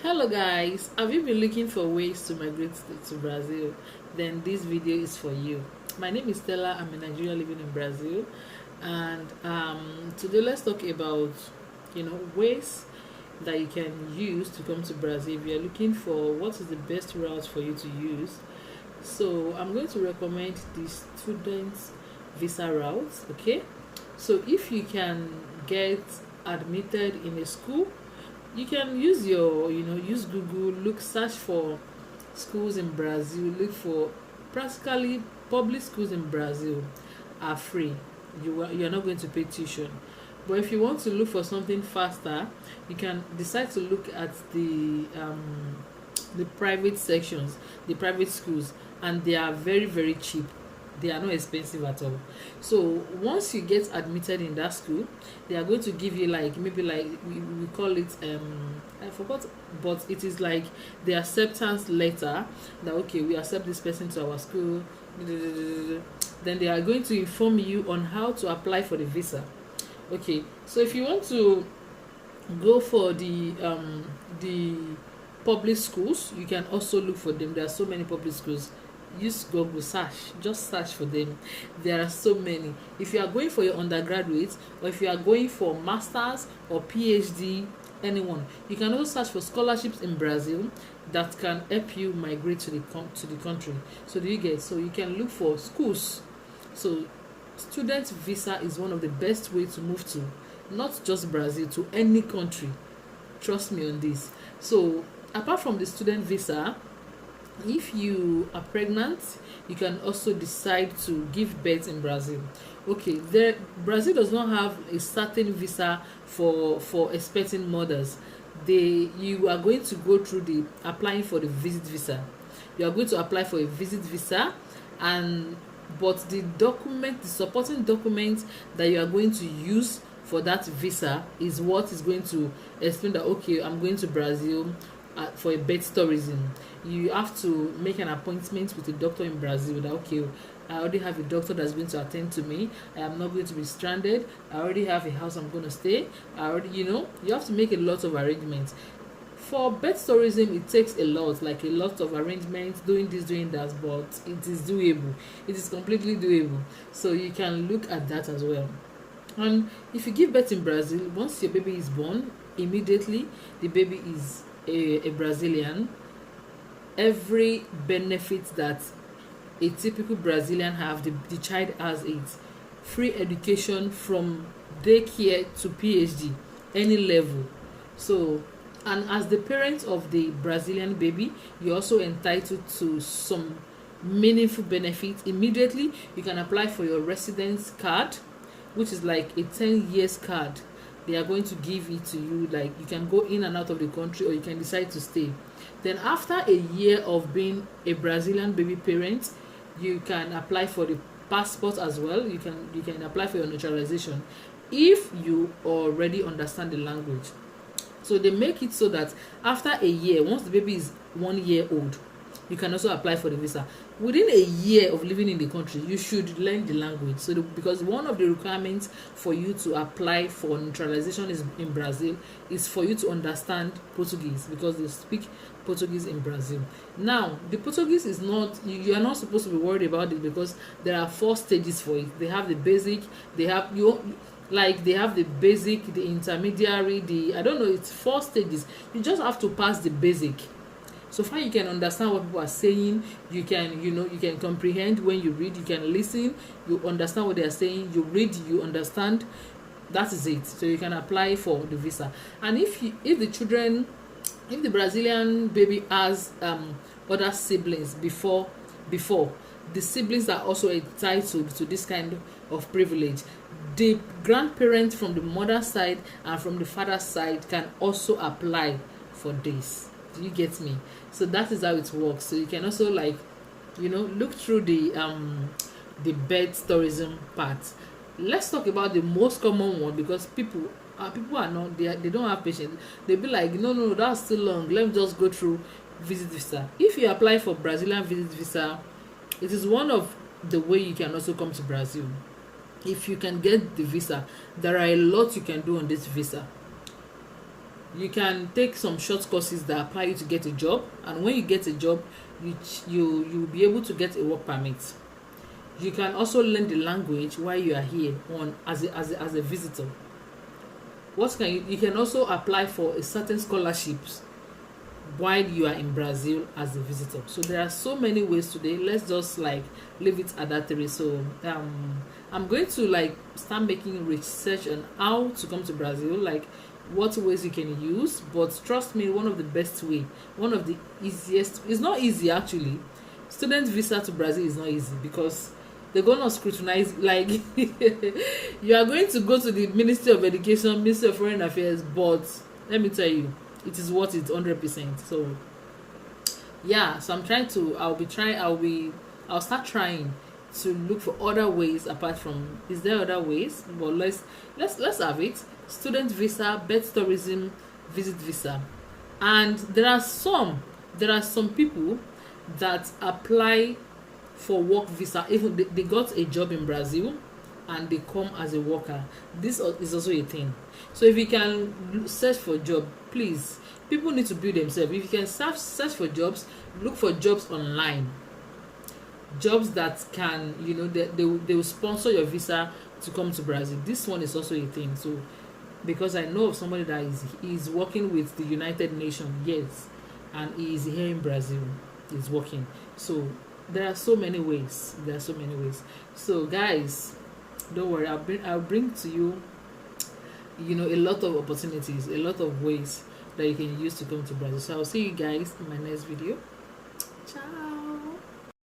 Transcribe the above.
Hello guys, have you been looking for ways to migrate to Brazil? Then this video is for you. My name is Stella. I'm a Nigerian living in Brazil, and today let's talk about ways that you can use to come to Brazil if you're looking for what is the best route for you to use. So I'm going to recommend the student visa route. Okay, so if you can get admitted in a school, you can use your use Google, search for schools in Brazil, look for practically public schools in Brazil are free. You're not going to pay tuition. But if you want to look for something faster, you can decide to look at the private sections, the private schools, and they are very, very cheap. They are not expensive at all. So once you get admitted in that school, they are going to give you like maybe like we call it I forgot, but it is like the acceptance letter that okay, we accept this person to our school. Then they are going to inform you on how to apply for the visa. Okay, so if you want to go for the public schools, you can also look for them. There are so many public schools. Use Google search, just search for them. There are so many. If you are going for your undergraduate, or if you are going for masters or PhD, anyone, you can also search for scholarships in Brazil that can help you migrate to the country. So do you get? So you can look for schools. So student visa is one of the best way to move to, not just Brazil, to any country. Trust me on this. So apart from the student visa, if you are pregnant, you can also decide to give birth in Brazil. Okay, Brazil does not have a certain visa for expecting mothers. You are going to go through the applying for the visit visa. You are going to apply for a visit visa, and but the supporting document that you are going to use for that visa is what is going to explain that okay, I'm going to Brazil for a birth tourism. You have to make an appointment with a doctor in Brazil that okay, I already have a doctor that's going to attend to me. I am not going to be stranded. I already have a house I'm going to stay. You have to make a lot of arrangements. For birth tourism, it takes a lot of arrangements, doing this, doing that, but it is doable. It is completely doable. So you can look at that as well. And if you give birth in Brazil, once your baby is born, immediately the baby is a Brazilian. Every benefit that a typical Brazilian have, the child has it. Free education from daycare to PhD, any level. So, and as the parent of the Brazilian baby, you're also entitled to some meaningful benefits. Immediately, you can apply for your residence card, which is like a 10 years card. They are going to give it to you, like you can go in and out of the country, or you can decide to stay. Then after a year of being a Brazilian baby parent, you can apply for the passport as well. You can apply for your naturalization if you already understand the language. So they make it so that after a year, once the baby is 1 year old, you can also apply for the visa. Within a year of living in the country, you should learn the language. So because one of the requirements for you to apply for naturalization in Brazil is for you to understand Portuguese, because they speak Portuguese in Brazil. Now, the Portuguese is not, you are not supposed to be worried about it, because there are 4 stages for it. They have the basic, they have the basic, the intermediary, I don't know, it's 4 stages. You just have to pass the basic. So far you can understand what people are saying, you can comprehend when you read, you can listen, you understand what they are saying, you read, you understand. That is it. So you can apply for the visa. And if the Brazilian baby has other siblings before, the siblings are also entitled to this kind of privilege. The grandparents from the mother's side and from the father's side can also apply for this. Do you get me? So that is how it works. So you can also look through the birth tourism part. Let's talk about the most common one, because people are not, they don't have patience. They'll be like, no, that's too long, let me just go through visit visa. If you apply for Brazilian visit visa, it is one of the way you can also come to Brazil. If you can get the visa, there are a lot you can do on this visa. You can take some short courses that apply you to get a job, and when you get a job, you'll be able to get a work permit. You can also learn the language while you are here on as a visitor. What can you can also apply for a certain scholarships while you are in Brazil as a visitor. So there are so many ways today. Let's just like leave it at that three. So I'm going to like start making research on how to come to Brazil, like what ways you can use. But trust me, one of the best way, one of the easiest, it's not easy actually. Student visa to Brazil is not easy because they're gonna scrutinize, like you are going to go to the Ministry of Education, Ministry of Foreign Affairs, but let me tell you, it is worth it 100%. So yeah, so I'll start trying to look for other ways apart from, is there other ways? But let's have it. Student visa, birth tourism, visit visa. And there are some people that apply for work visa, even they got a job in Brazil and they come as a worker. This is also a thing. So if you can search for job, please, people need to build themselves. If you can search for jobs, look for jobs online, jobs that can, you know, they will sponsor your visa to come to Brazil. This one is also a thing. So because I know of somebody that is working with the United Nations, yes, and he is here in Brazil, he's working. So there are so many ways. So guys, don't worry, I'll bring to you, you know, a lot of opportunities, a lot of ways that you can use to come to Brazil. So I'll see you guys in my next video. Ciao.